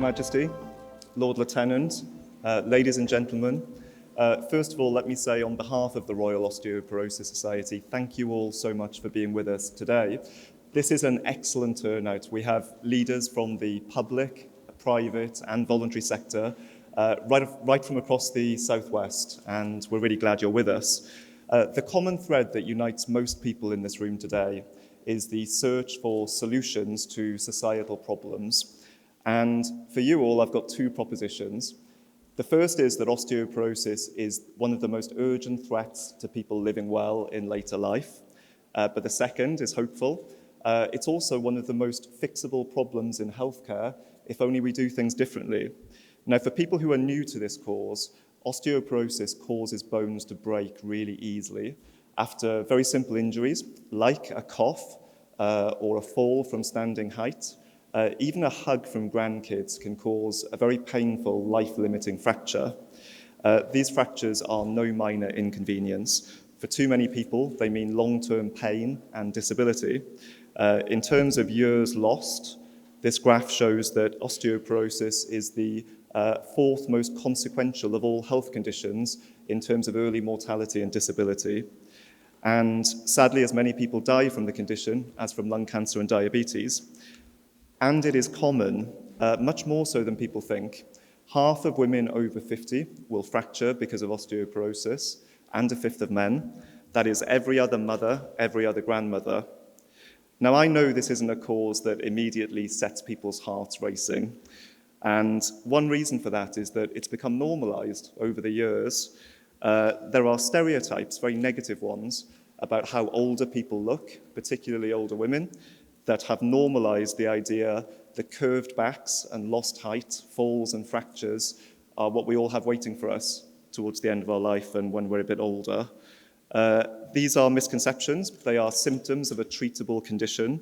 Majesty, Lord Lieutenant, ladies and gentlemen, first of all, let me say on behalf of the Royal Osteoporosis Society, thank you all so much for being with us today. This is an excellent turnout. We have leaders from the public, private and voluntary sector, right from across the Southwest, and we're really glad you're with us. The common thread that unites most people in this room today is the search for solutions to societal problems. And for you all, I've got two propositions. The first is that osteoporosis is one of the most urgent threats to people living well in later life. But the second is hopeful. It's also one of the most fixable problems in healthcare, if only we do things differently. Now, for people who are new to this cause, osteoporosis causes bones to break really easily after very simple injuries, like a cough or a fall from standing height. Even a hug from grandkids can cause a very painful, life-limiting fracture. These fractures are no minor inconvenience. For too many people, they mean long-term pain and disability. In terms of years lost, this graph shows that osteoporosis is the fourth most consequential of all health conditions in terms of early mortality and disability. And sadly, as many people die from the condition as from lung cancer and diabetes. And it is common, much more so than people think. Half of women over 50 will fracture because of osteoporosis, and a fifth of men. That is every other mother, every other grandmother. Now, I know this isn't a cause that immediately sets people's hearts racing. And one reason for that is that it's become normalized over the years. There are stereotypes, very negative ones, about how older people look, particularly older women, that have normalized the idea that curved backs and lost height, falls and fractures are what we all have waiting for us towards the end of our life and when we're a bit older. These are misconceptions. They are symptoms of a treatable condition.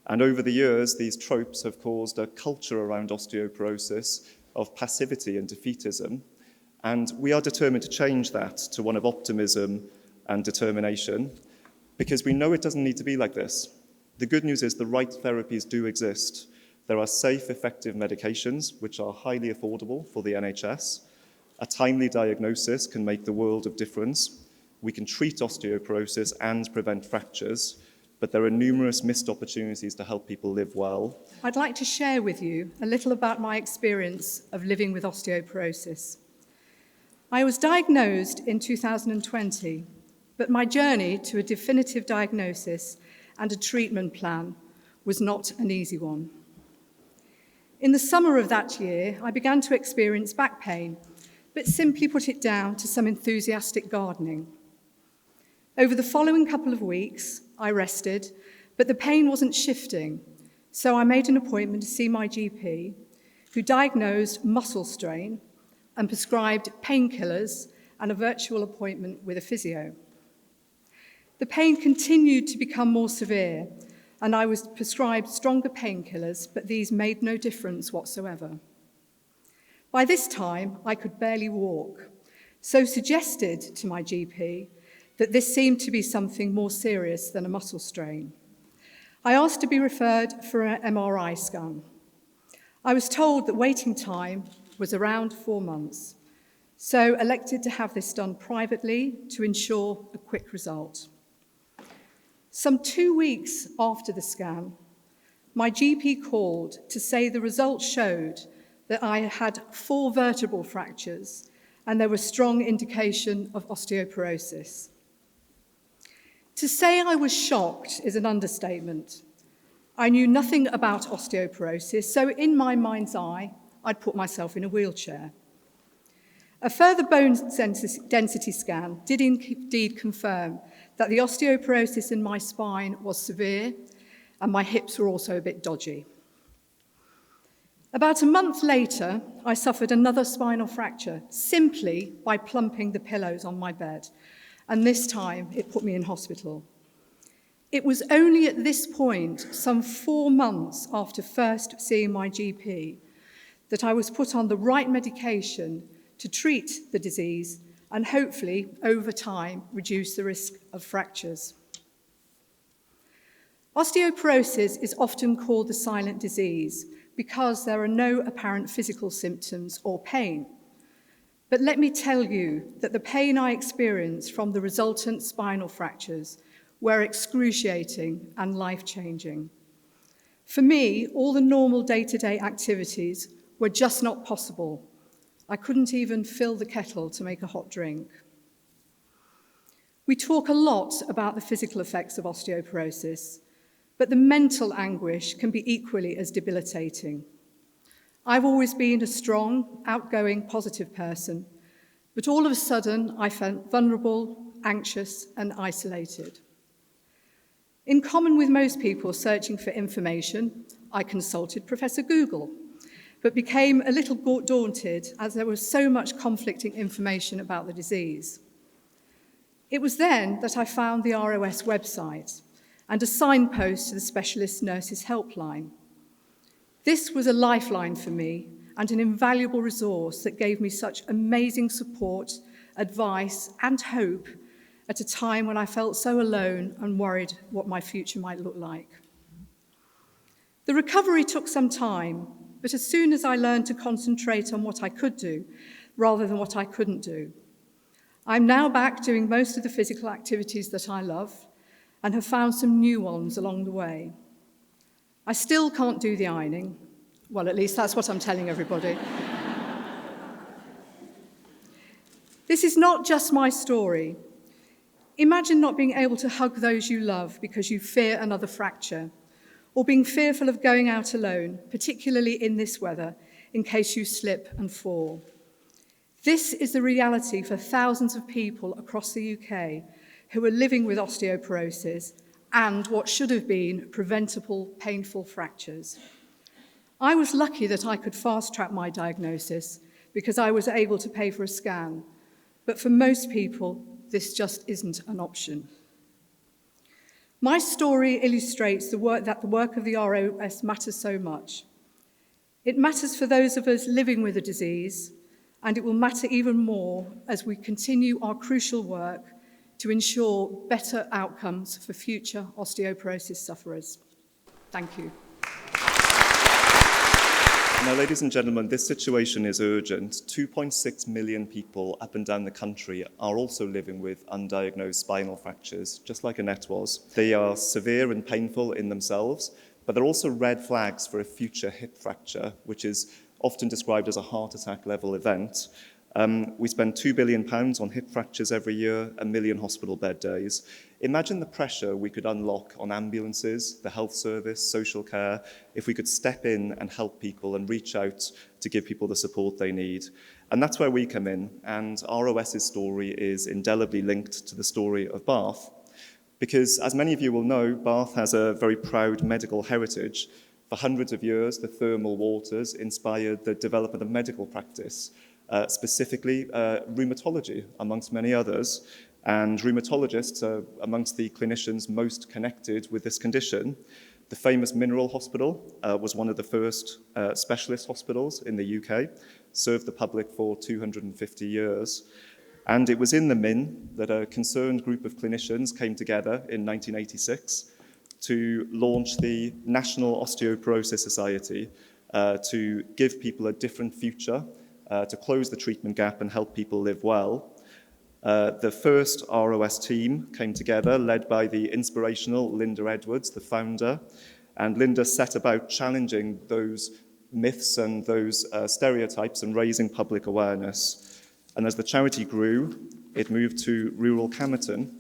And over the years, these tropes have caused a culture around osteoporosis of passivity and defeatism. And we are determined to change that to one of optimism and determination, because we know it doesn't need to be like this. The good news is the right therapies do exist. There are safe, effective medications, which are highly affordable for the NHS. A timely diagnosis can make the world of difference. We can treat osteoporosis and prevent fractures, but there are numerous missed opportunities to help people live well. I'd like to share with you a little about my experience of living with osteoporosis. I was diagnosed in 2020, but my journey to a definitive diagnosis and a treatment plan was not an easy one. In the summer of that year, I began to experience back pain, but simply put it down to some enthusiastic gardening. Over the following couple of weeks, I rested, but the pain wasn't shifting, so I made an appointment to see my GP, who diagnosed muscle strain and prescribed painkillers and a virtual appointment with a physio. The pain continued to become more severe, and I was prescribed stronger painkillers, but these made no difference whatsoever. By this time, I could barely walk, so suggested to my GP that this seemed to be something more serious than a muscle strain. I asked to be referred for an MRI scan. I was told that waiting time was around 4 months, so elected to have this done privately to ensure a quick result. Some 2 weeks after the scan, my GP called to say the results showed that I had 4 vertebral fractures and there was strong indication of osteoporosis. To say I was shocked is an understatement. I knew nothing about osteoporosis, so in my mind's eye, I'd put myself in a wheelchair. A further bone density scan did indeed confirm that the osteoporosis in my spine was severe and my hips were also a bit dodgy. About a month later, I suffered another spinal fracture simply by plumping the pillows on my bed, and this time it put me in hospital. It was only at this point, some 4 months after first seeing my GP, that I was put on the right medication to treat the disease and hopefully, over time, reduce the risk of fractures. Osteoporosis is often called the silent disease because there are no apparent physical symptoms or pain. But let me tell you that the pain I experienced from the resultant spinal fractures were excruciating and life-changing. For me, all the normal day-to-day activities were just not possible. I couldn't even fill the kettle to make a hot drink. We talk a lot about the physical effects of osteoporosis, but the mental anguish can be equally as debilitating. I've always been a strong, outgoing, positive person, but all of a sudden I felt vulnerable, anxious, and isolated. In common with most people searching for information, I consulted Professor Google, but became a little daunted as there was so much conflicting information about the disease. It was then that I found the ROS website and a signpost to the Specialist Nurses Helpline. This was a lifeline for me and an invaluable resource that gave me such amazing support, advice, and hope at a time when I felt so alone and worried what my future might look like. The recovery took some time, but as soon as I learned to concentrate on what I could do rather than what I couldn't do, I'm now back doing most of the physical activities that I love and have found some new ones along the way. I still can't do the ironing. Well, at least that's what I'm telling everybody. This is not just my story. Imagine not being able to hug those you love because you fear another fracture, or being fearful of going out alone, particularly in this weather, in case you slip and fall. This is the reality for thousands of people across the UK who are living with osteoporosis and what should have been preventable, painful fractures. I was lucky that I could fast-track my diagnosis because I was able to pay for a scan, but for most people, this just isn't an option. My story illustrates that the work of the ROS matters so much. It matters for those of us living with the disease, and it will matter even more as we continue our crucial work to ensure better outcomes for future osteoporosis sufferers. Thank you. Now, ladies and gentlemen, this situation is urgent. 2.6 million people up and down the country are also living with undiagnosed spinal fractures, just like Annette was. They are severe and painful in themselves, but they're also red flags for a future hip fracture, which is often described as a heart attack level event. We spend £2 billion on hip fractures every year, 1 million hospital bed days. Imagine the pressure we could unlock on ambulances, the health service, social care, if we could step in and help people and reach out to give people the support they need. And that's where we come in, and ROS's story is indelibly linked to the story of Bath. Because, as many of you will know, Bath has a very proud medical heritage. For hundreds of years, the thermal waters inspired the development of medical practice, specifically rheumatology, amongst many others. And rheumatologists are amongst the clinicians most connected with this condition. The famous Mineral Hospital was one of the first specialist hospitals in the UK, served the public for 250 years. And it was in the Min that a concerned group of clinicians came together in 1986 to launch the National Osteoporosis Society to give people a different future, to close the treatment gap and help people live well. The first ROS team came together, led by the inspirational Linda Edwards, the founder, and Linda set about challenging those myths and those stereotypes and raising public awareness. And as the charity grew, it moved to rural Camerton.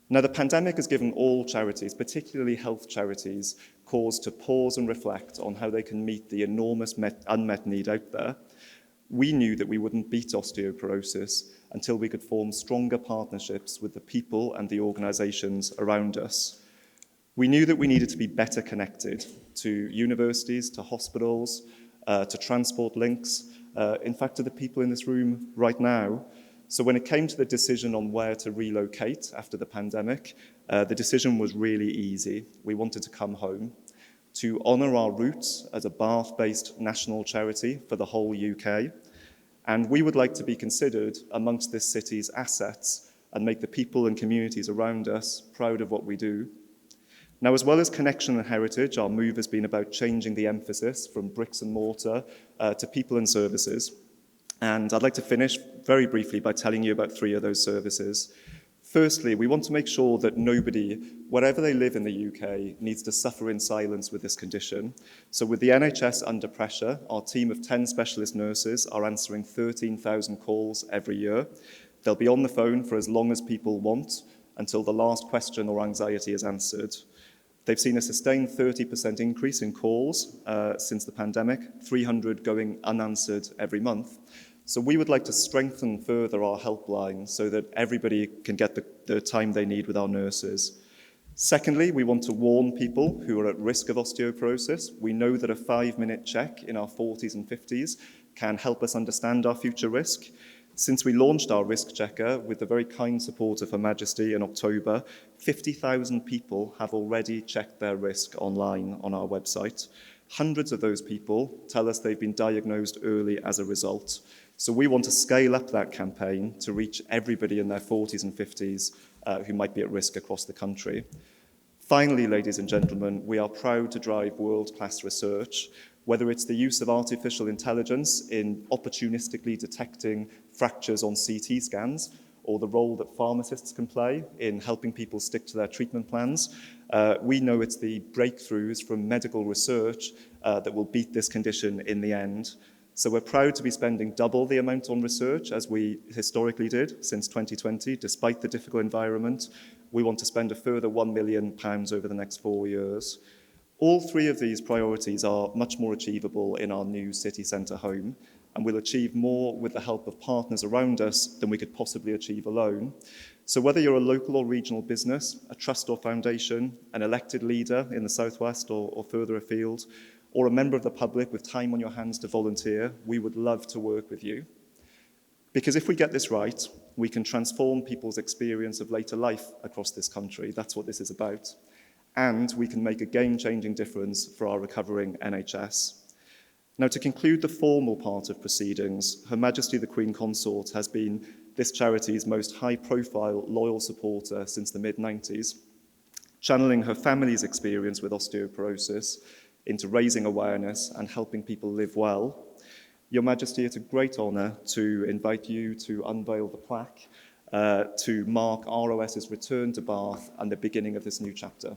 Now, the pandemic has given all charities, particularly health charities, cause to pause and reflect on how they can meet the enormous unmet need out there. We knew that we wouldn't beat osteoporosis until we could form stronger partnerships with the people and the organisations around us. We knew that we needed to be better connected to universities, to hospitals, to transport links, in fact, to the people in this room right now. So when it came to the decision on where to relocate after the pandemic, the decision was really easy. We wanted to come home, to honour our roots as a Bath-based national charity for the whole UK. And we would like to be considered amongst this city's assets and make the people and communities around us proud of what we do. Now, as well as connection and heritage, our move has been about changing the emphasis from bricks and mortar to people and services. And I'd like to finish very briefly by telling you about 3 of those services. Firstly, we want to make sure that nobody, wherever they live in the UK, needs to suffer in silence with this condition. So with the NHS under pressure, our team of 10 specialist nurses are answering 13,000 calls every year. They'll be on the phone for as long as people want, until the last question or anxiety is answered. They've seen a sustained 30% increase in calls since the pandemic, 300 going unanswered every month. So we would like to strengthen further our helpline so that everybody can get the time they need with our nurses. Secondly, we want to warn people who are at risk of osteoporosis. We know that a 5-minute check in our 40s and 50s can help us understand our future risk. Since we launched our risk checker with the very kind support of Her Majesty in October, 50,000 people have already checked their risk online on our website. Hundreds of those people tell us they've been diagnosed early as a result. So we want to scale up that campaign to reach everybody in their 40s and 50s who might be at risk across the country. Finally, ladies and gentlemen, we are proud to drive world-class research, whether it's the use of artificial intelligence in opportunistically detecting fractures on CT scans, or the role that pharmacists can play in helping people stick to their treatment plans. We know it's the breakthroughs from medical research that will beat this condition in the end. So we're proud to be spending double the amount on research as we historically did since 2020, despite the difficult environment. We want to spend a further £1 million over the next 4 years. All 3 of these priorities are much more achievable in our new city centre home, and we'll achieve more with the help of partners around us than we could possibly achieve alone. So whether you're a local or regional business, a trust or foundation, an elected leader in the southwest or further afield, or a member of the public with time on your hands to volunteer, we would love to work with you. Because if we get this right, we can transform people's experience of later life across this country. That's what this is about. And we can make a game-changing difference for our recovering NHS. Now, to conclude the formal part of proceedings, Her Majesty the Queen Consort has been this charity's most high-profile, loyal supporter since the mid-90s, channeling her family's experience with osteoporosis into raising awareness and helping people live well. Your Majesty, it's a great honour to invite you to unveil the plaque to mark ROS's return to Bath and the beginning of this new chapter.